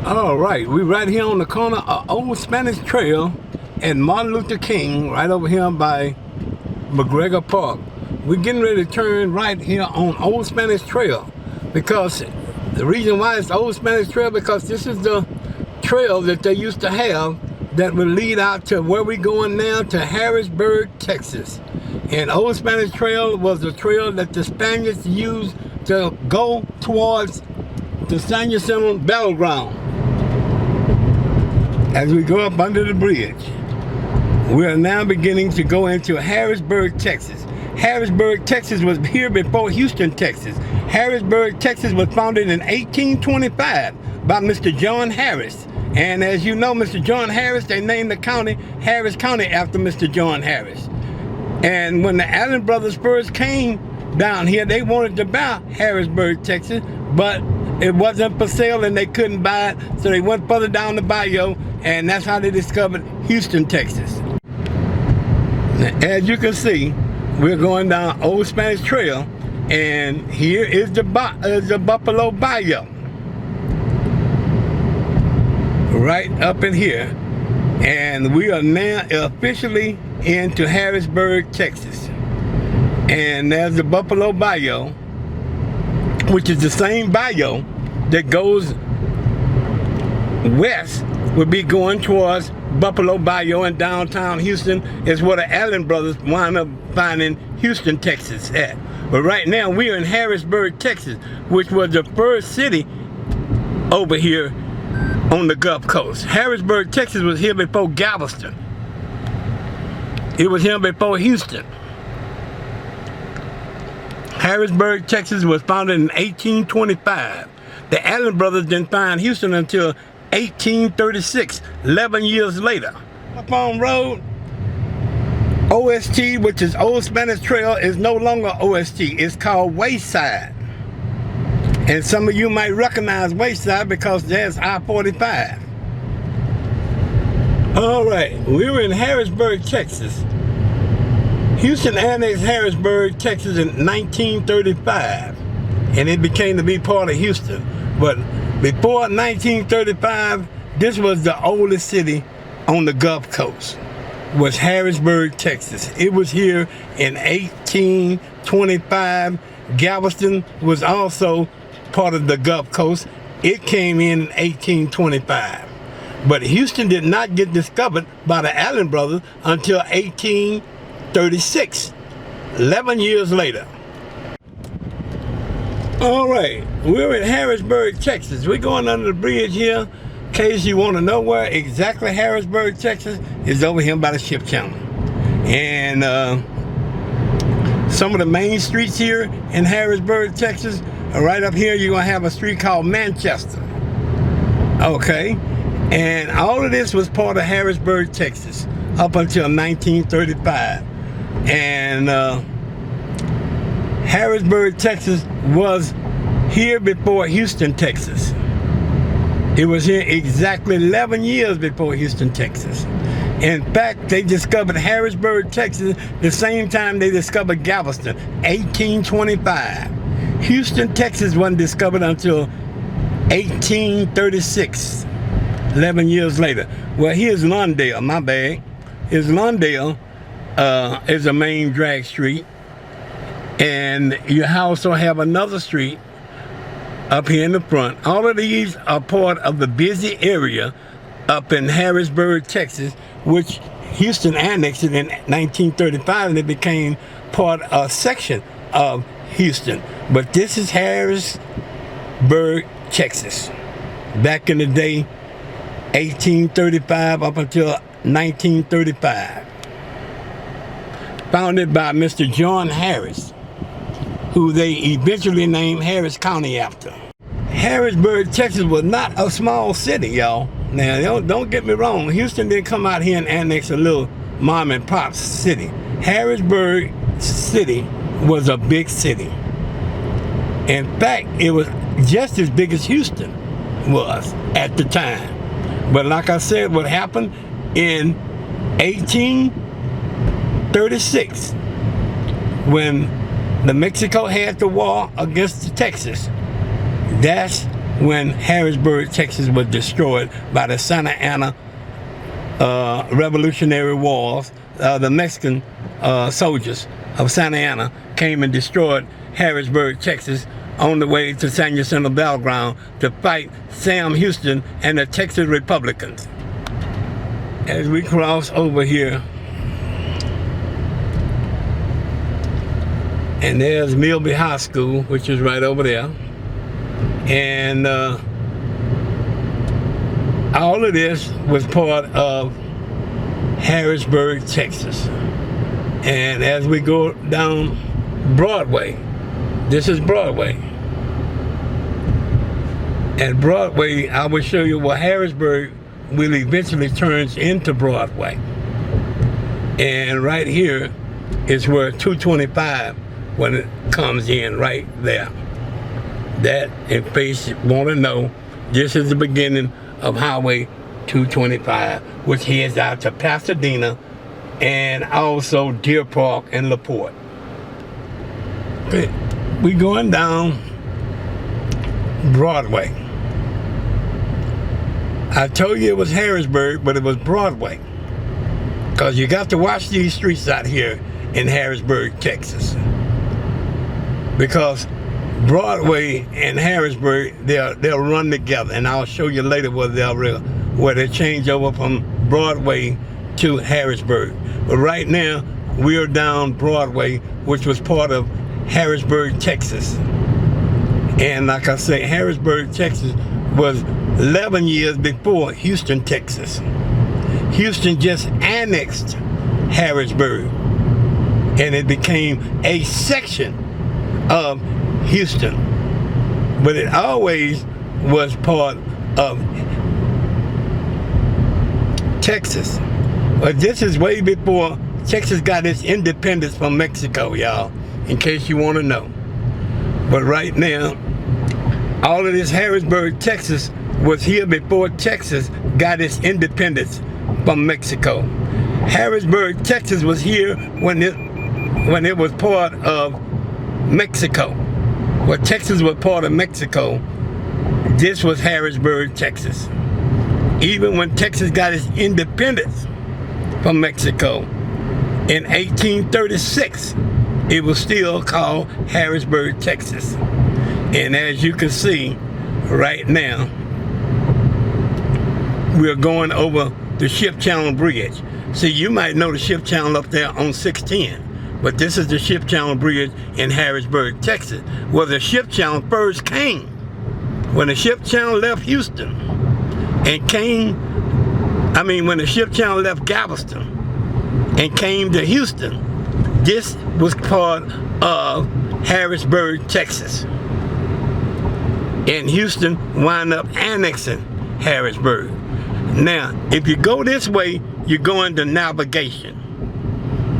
All right, we're right here on the corner of Old Spanish Trail and Martin Luther King, right over here by McGregor Park. We're getting ready to turn right here on Old Spanish Trail because the reason why it's Old Spanish Trail because this is the trail that they used to have that would lead out to where we're going now, to Harrisburg, Texas. And Old Spanish Trail was the trail that the Spaniards used to go towards the San Jacinto battleground. As we go up under the bridge, we are now beginning to go into Harrisburg, Texas. Harrisburg, Texas was here before Houston, Texas. Harrisburg, Texas was founded in 1825 by Mr. John Harris. And as you know, Mr. John Harris, they named the county Harris County after Mr. John Harris. And when the Allen brothers first came down here, they wanted to buy Harrisburg, Texas, but it wasn't for sale and they couldn't buy it, so they went further down the bayou, and that's how they discovered Houston, Texas. Now, as you can see, we're going down Old Spanish Trail, and here is the Buffalo Bayou. Right up in here, and we are now officially into Harrisburg, Texas. And there's the Buffalo Bayou, which is the same bayou that goes west, would be going towards Buffalo Bayou, and downtown Houston is where the Allen brothers wound up finding Houston, Texas at. But right now we are in Harrisburg, Texas, which was the first city over here on the Gulf Coast. Harrisburg, Texas was here before Galveston. It was here before Houston. Harrisburg, Texas was founded in 1825. The Allen brothers didn't find Houston until 1836, 11 years later. Up on road, OST, which is Old Spanish Trail, is no longer OST. It's called Wayside. And some of you might recognize Wayside because there's I-45. All right, we were in Harrisburg, Texas. Houston annexed Harrisburg, Texas in 1935, and it became to be part of Houston. But before 1935, this was the oldest city on the Gulf Coast, was Harrisburg, Texas. It was here in 1825. Galveston was also part of the Gulf Coast. It came in 1825. But Houston did not get discovered by the Allen brothers until 1836, 11 years later. All right, we're in Harrisburg, Texas. We're going under the bridge here. In case you want to know where exactly Harrisburg, Texas is, over here by the ship channel. And some of the main streets here in Harrisburg, Texas, right up here, you're going to have a street called Manchester. Okay, and all of this was part of Harrisburg, Texas, up until 1935. And Harrisburg, Texas was here before Houston, Texas. It was here exactly 11 years before Houston, Texas. In fact, they discovered Harrisburg, Texas, the same time they discovered Galveston, 1825. Houston, Texas wasn't discovered until 1836, 11 years later. Well, here's Lawndale, my bad. Here's Lawndale, is a main drag street. And you also have another street up here in the front. All of these are part of the busy area up in Harrisburg, Texas, which Houston annexed it in 1935, and it became part of a section of Houston. But this is Harrisburg, Texas. Back in the day, 1835 up until 1935. Founded by Mr. John Harris, who they eventually named Harris County after. Harrisburg, Texas was not a small city, y'all. Now, don't get me wrong. Houston didn't come out here and annex a little mom and pop city. Harrisburg City was a big city. In fact, it was just as big as Houston was at the time. But like I said, what happened in 1836, when the Mexico had the war against Texas, that's when Harrisburg, Texas was destroyed by the Santa Ana Revolutionary Wars. The Mexican soldiers of Santa Ana came and destroyed Harrisburg, Texas, on the way to San Jacinto Battleground to fight Sam Houston and the Texas Republicans. As we cross over here, and there's Milby High School, which is right over there. And all of this was part of Harrisburg, Texas. And as we go down Broadway, this is Broadway. At Broadway, I will show you where Harrisburg will eventually turns into Broadway. And right here is where 225, when it comes in right there. That, in case you want to know, this is the beginning of Highway 225, which heads out to Pasadena and also Deer Park and LaPorte. Okay. We going down Broadway. I told you it was Harrisburg, but it was Broadway. Because you got to watch these streets out here in Harrisburg, Texas. Because Broadway and Harrisburg, they'll run together, and I'll show you later where they change over from Broadway to Harrisburg. But right now, we are down Broadway, which was part of Harrisburg, Texas. And like I say, Harrisburg, Texas was 11 years before Houston, Texas. Houston just annexed Harrisburg, and it became a section of Houston. But it always was part of Texas. But this is way before Texas got its independence from Mexico, y'all, in case you want to know. But right now, all of this Harrisburg, Texas was here before Texas got its independence from Mexico. Harrisburg, Texas was here when it was part of Mexico. Well, Texas was part of Mexico. This was Harrisburg, Texas. Even when Texas got its independence from Mexico in 1836, it was still called Harrisburg, Texas. And as you can see right now, we're going over the Ship Channel Bridge. See, you might know the Ship Channel up there on 610, but this is the Ship Channel Bridge in Harrisburg, Texas, where the Ship Channel first came. When the Ship Channel left Houston and when the Ship Channel left Galveston and came to Houston, this was part of Harrisburg, Texas. And Houston wound up annexing Harrisburg. Now, if you go this way, you're going to Navigation.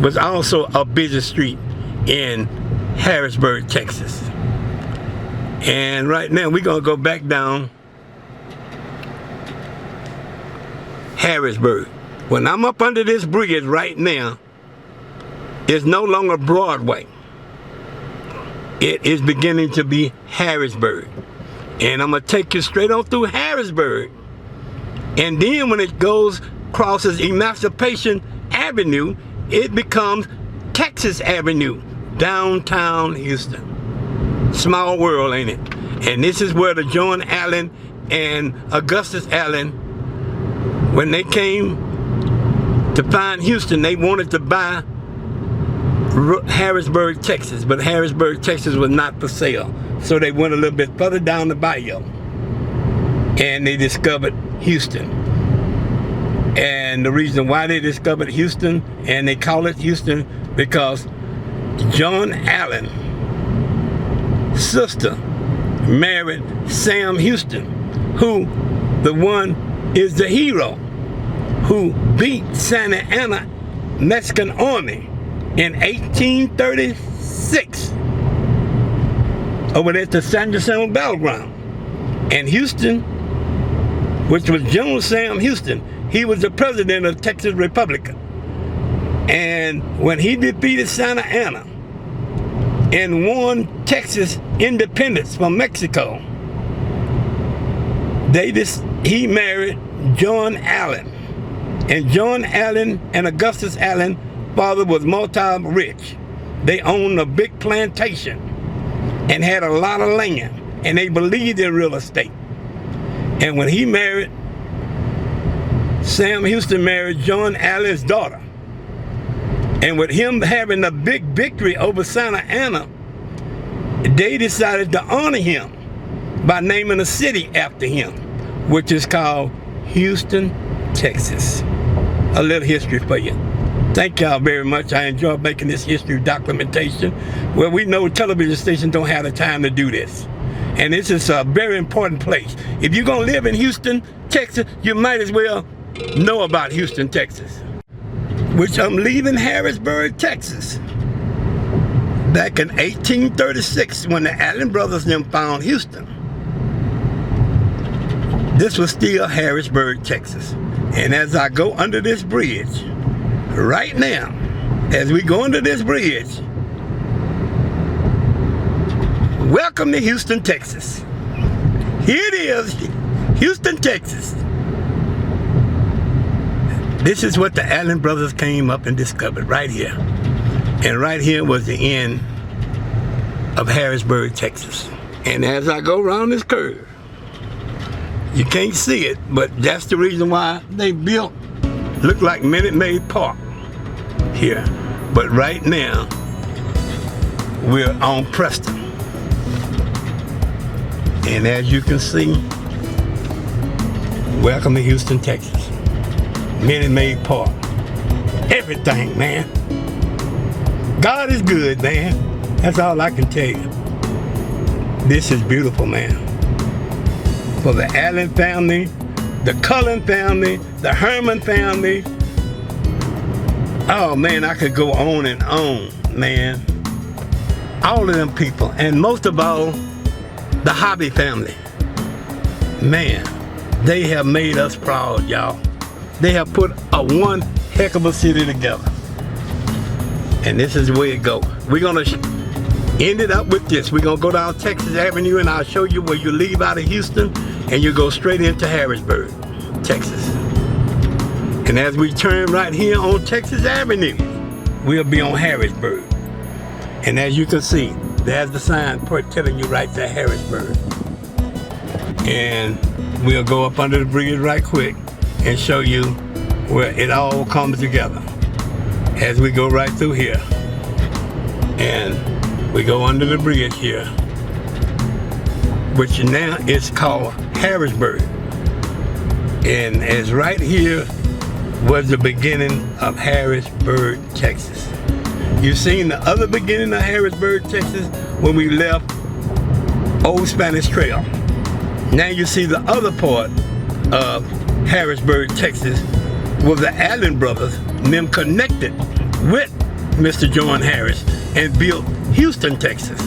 Was also a busy street in Harrisburg, Texas. And right now, we're going to go back down Harrisburg. When I'm up under this bridge right now, it's no longer Broadway. It is beginning to be Harrisburg. And I'm going to take you straight on through Harrisburg. And then when it crosses Emancipation Avenue, it becomes Texas Avenue, downtown Houston. Small world, ain't it? And this is where the John Allen and Augustus Allen, when they came to find Houston, they wanted to buy Harrisburg, Texas, but Harrisburg, Texas was not for sale. So they went a little bit further down the bayou and they discovered Houston. And the reason why they discovered Houston, and they call it Houston, because John Allen's sister married Sam Houston, who the one is the hero who beat Santa Ana Mexican army in 1836 over there to San Jacinto Battleground. And Houston, which was General Sam Houston, he was the president of the Texas Republic. And when he defeated Santa Ana and won Texas independence from Mexico, he married John Allen. And John Allen and Augustus Allen, father was multi-rich. They owned a big plantation and had a lot of land, and they believed in real estate. And when he married, Sam Houston married John Allen's daughter. And with him having a big victory over Santa Anna, they decided to honor him by naming a city after him, which is called Houston, Texas. A little history for you. Thank y'all very much. I enjoy making this history documentation. Well, we know television stations don't have the time to do this. And this is a very important place. If you're gonna live in Houston, Texas, you might as well know about Houston, Texas. Which I'm leaving Harrisburg, Texas. Back in 1836, when the Allen brothers them found Houston. This was still Harrisburg, Texas. And as I go under this bridge, right now, as we go under this bridge, welcome to Houston, Texas. Here it is, Houston, Texas. This is what the Allen brothers came up and discovered right here. And right here was the end of Harrisburg, Texas. And as I go around this curve, you can't see it, but that's the reason why they built, look like Minute Maid Park here. But right now, we're on Preston. And as you can see, welcome to Houston, Texas. Minute Maid Park. Everything, man. God is good, man. That's all I can tell you. This is beautiful, man. For the Allen family, the Cullen family, the Herman family. Oh man, I could go on and on, man. All of them people, and most of all, the Hobby family. Man, they have made us proud, y'all. They have put a one heck of a city together. And this is the way it goes. We're gonna end it up with this. We're gonna go down Texas Avenue and I'll show you where you leave out of Houston and you go straight into Harrisburg, Texas. And as we turn right here on Texas Avenue, we'll be on Harrisburg. And as you can see, there's the sign telling you right there, Harrisburg. And we'll go up under the bridge right quick and show you where it all comes together as we go right through here. And we go under the bridge here, which now is called Harrisburg. And as right here was the beginning of Harrisburg, Texas. You've seen the other beginning of Harrisburg, Texas when we left Old Spanish Trail. Now you see the other part of Harrisburg, Texas, where the Allen brothers and them connected with Mr. John Harris and built Houston, Texas.